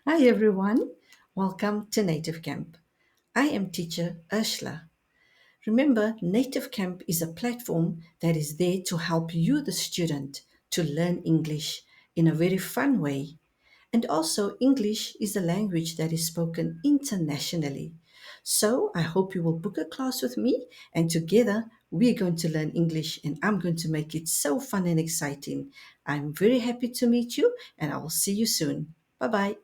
Hi everyone, welcome to Native Camp. I am teacher Ursula. Remember, Native Camp is a platform that is there to help you, the student, to learn English in a very fun way. And also, English is a language that is spoken internationally. So, I hope you will book a class with me, and together we're going to learn English, and I'm going to make it so fun and exciting. I'm very happy to meet you, and I will see you soon. Bye bye.